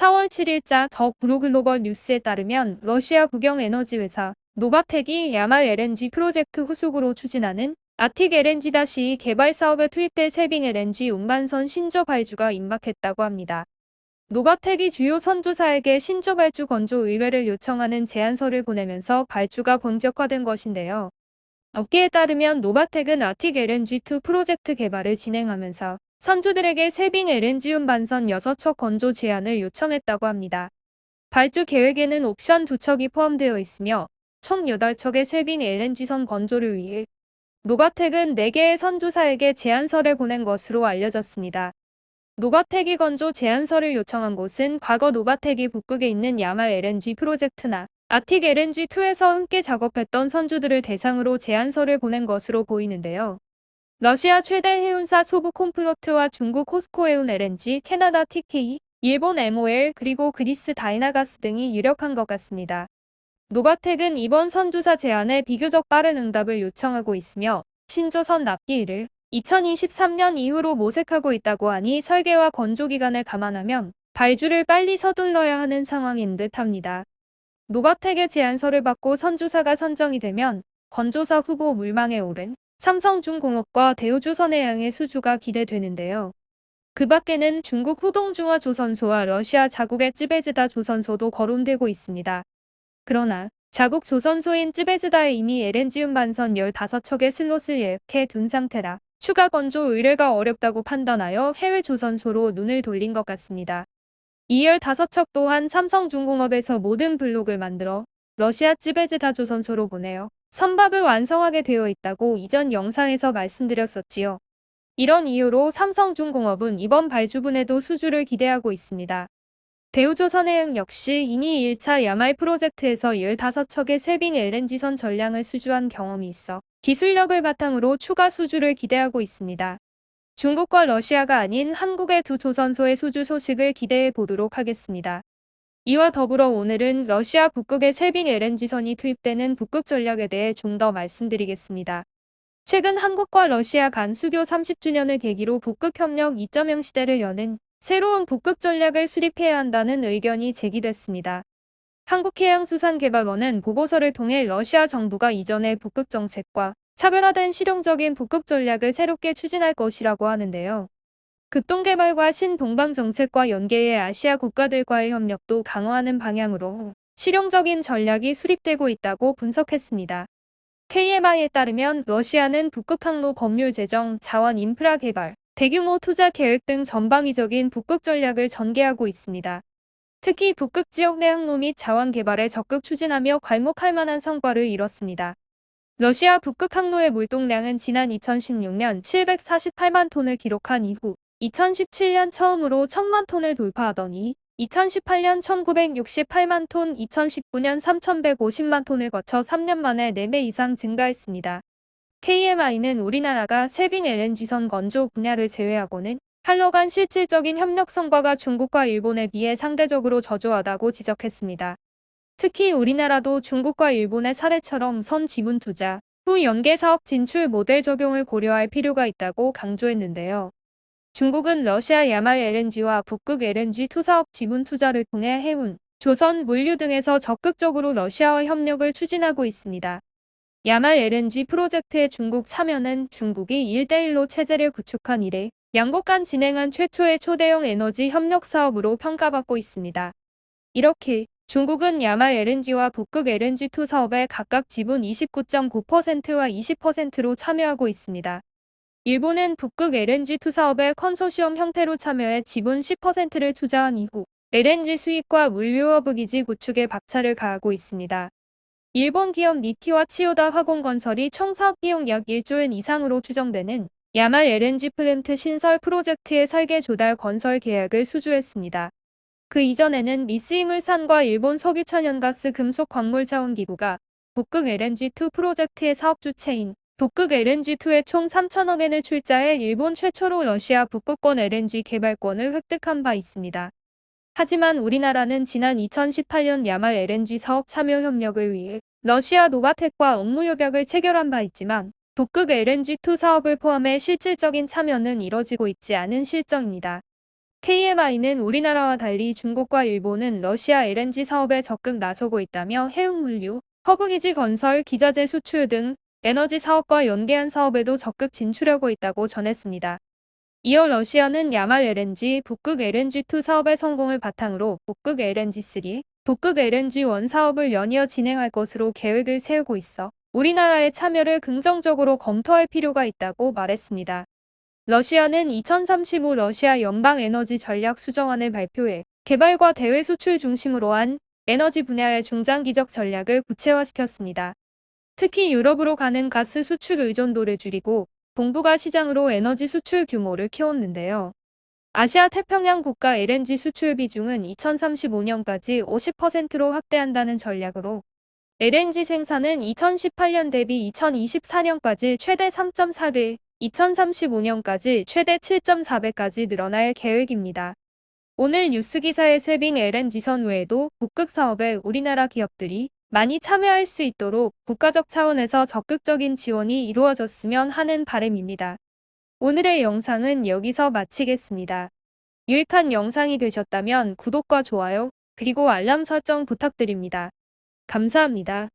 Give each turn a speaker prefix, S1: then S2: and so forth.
S1: 4월 7일자 더 브루글로벌 뉴스에 따르면 러시아 국영에너지 회사 노바텍이 야말 LNG 프로젝트 후속으로 추진하는 아틱 LNG-2 개발 사업에 투입될 쉐빙 LNG 운반선 신조 발주가 임박했다고 합니다. 노바텍이 주요 선조사에게 신조 발주 건조 의뢰를 요청하는 제안서를 보내면서 발주가 본격화된 것인데요. 업계에 따르면 노바텍은 아틱 LNG2 프로젝트 개발을 진행하면서 선주들에게 쉐빙 LNG 운반선 6척 건조 제안을 요청했다고 합니다. 발주 계획에는 옵션 2척이 포함되어 있으며 총 8척의 쉐빙 LNG선 건조를 위해 노바텍은 4개의 선주사에게 제안서를 보낸 것으로 알려졌습니다. 노바텍이 건조 제안서를 요청한 곳은 과거 노바텍이 북극에 있는 야말 LNG 프로젝트나 아틱 LNG2에서 함께 작업했던 선주들을 대상으로 제안서를 보낸 것으로 보이는데요. 러시아 최대 해운사 소브콤플로트와 중국 호스코에운 LNG, 캐나다 TK, 일본 MOL 그리고 그리스 다이나가스 등이 유력한 것 같습니다. 노바텍은 이번 선주사 제안에 비교적 빠른 응답을 요청하고 있으며 신조선 납기일을 2023년 이후로 모색하고 있다고 하니 설계와 건조 기간을 감안하면 발주를 빨리 서둘러야 하는 상황인 듯합니다. 노바텍의 제안서를 받고 선주사가 선정이 되면 건조사 후보 물망에 오른 삼성중공업과 대우조선해양의 수주가 기대되는데요. 그 밖에는 중국 후동중화 조선소와 러시아 자국의 찌베즈다 조선소도 거론되고 있습니다. 그러나 자국 조선소인 찌베즈다에 이미 LNG 운반선 15척의 슬롯을 예약해 둔 상태라 추가 건조 의뢰가 어렵다고 판단하여 해외 조선소로 눈을 돌린 것 같습니다. 이 15척 또한 삼성중공업에서 모든 블록을 만들어 러시아 찌베즈다 조선소로 보내어 선박을 완성하게 되어 있다고 이전 영상에서 말씀드렸었지요. 이런 이유로 삼성중공업은 이번 발주분에도 수주를 기대하고 있습니다. 대우조선해양 역시 이미 1차 야말 프로젝트에서 15척의 쉐빙 LNG선 전량을 수주한 경험이 있어 기술력을 바탕으로 추가 수주를 기대하고 있습니다. 중국과 러시아가 아닌 한국의 두 조선소의 수주 소식을 기대해 보도록 하겠습니다. 이와 더불어 오늘은 러시아 북극에 쉐빙 LNG선이 투입되는 북극 전략에 대해 좀 더 말씀드리겠습니다. 최근 한국과 러시아 간 수교 30주년을 계기로 북극협력 2.0 시대를 여는 새로운 북극 전략을 수립해야 한다는 의견이 제기됐습니다. 한국해양수산개발원은 보고서를 통해 러시아 정부가 이전의 북극 정책과 차별화된 실용적인 북극 전략을 새롭게 추진할 것이라고 하는데요. 극동개발과 신동방 정책과 연계해 아시아 국가들과의 협력도 강화하는 방향으로 실용적인 전략이 수립되고 있다고 분석했습니다. KMI에 따르면 러시아는 북극 항로 법률 제정, 자원 인프라 개발, 대규모 투자 계획 등 전방위적인 북극 전략을 전개하고 있습니다. 특히 북극 지역 내 항로 및 자원 개발에 적극 추진하며 괄목할 만한 성과를 이뤘습니다. 러시아 북극 항로의 물동량은 지난 2016년 748만 톤을 기록한 이후 2017년 처음으로 1000만 톤을 돌파하더니 2018년 1968만 톤, 2019년 3150만 톤을 거쳐 3년 만에 4배 이상 증가했습니다. KMI는 우리나라가 쉐빙 LNG선 건조 분야를 제외하고는 한러 간 실질적인 협력 성과가 중국과 일본에 비해 상대적으로 저조하다고 지적했습니다. 특히 우리나라도 중국과 일본의 사례처럼 선 지분 투자, 후 연계 사업 진출 모델 적용을 고려할 필요가 있다고 강조했는데요. 중국은 러시아 야말 LNG와 북극 LNG 투사업 지분 투자를 통해 해운, 조선, 물류 등에서 적극적으로 러시아와 협력을 추진하고 있습니다. 야말 LNG 프로젝트의 중국 참여는 중국이 1대1로 체제를 구축한 이래 양국 간 진행한 최초의 초대형 에너지 협력 사업으로 평가받고 있습니다. 이렇게 중국은 야말 LNG와 북극 LNG2 사업에 각각 지분 29.9%와 20%로 참여하고 있습니다. 일본은 북극 LNG2 사업에 컨소시엄 형태로 참여해 지분 10%를 투자한 이후 LNG 수입과 물류허브 기지 구축에 박차를 가하고 있습니다. 일본 기업 니티와 치요다 화공건설이 총 사업 비용 약 1조 엔 이상으로 추정되는 야말 LNG 플랜트 신설 프로젝트의 설계 조달 건설 계약을 수주했습니다. 그 이전에는 미쓰이물산과 일본 석유천연가스 금속광물자원기구가 북극 LNG2 프로젝트의 사업 주체인 북극 LNG2에 총 3천억 엔을 출자해 일본 최초로 러시아 북극권 LNG 개발권을 획득한 바 있습니다. 하지만 우리나라는 지난 2018년 야말 LNG 사업 참여 협력을 위해 러시아 노바텍과 업무협약을 체결한 바 있지만 북극 LNG2 사업을 포함해 실질적인 참여는 이뤄지고 있지 않은 실정입니다. KMI는 우리나라와 달리 중국과 일본은 러시아 LNG 사업에 적극 나서고 있다며 해운물류, 허브기지 건설, 기자재 수출 등 에너지 사업과 연계한 사업에도 적극 진출하고 있다고 전했습니다. 이어 러시아는 야말 LNG, 북극 LNG2 사업의 성공을 바탕으로 북극 LNG3, 북극 LNG1 사업을 연이어 진행할 것으로 계획을 세우고 있어 우리나라의 참여를 긍정적으로 검토할 필요가 있다고 말했습니다. 러시아는 2035 러시아 연방 에너지 전략 수정안을 발표해 개발과 대외 수출 중심으로 한 에너지 분야의 중장기적 전략을 구체화시켰습니다. 특히 유럽으로 가는 가스 수출 의존도를 줄이고 동북아 시장으로 에너지 수출 규모를 키웠는데요. 아시아 태평양 국가 LNG 수출 비중은 2035년까지 50%로 확대한다는 전략으로 LNG 생산은 2018년 대비 2024년까지 최대 3.4배, 2035년까지 최대 7.4배까지 늘어날 계획입니다. 오늘 뉴스 기사의 쇠빙 LNG선 외에도 북극 사업에 우리나라 기업들이 많이 참여할 수 있도록 국가적 차원에서 적극적인 지원이 이루어졌으면 하는 바람입니다. 오늘의 영상은 여기서 마치겠습니다. 유익한 영상이 되셨다면 구독과 좋아요, 그리고 알람 설정 부탁드립니다. 감사합니다.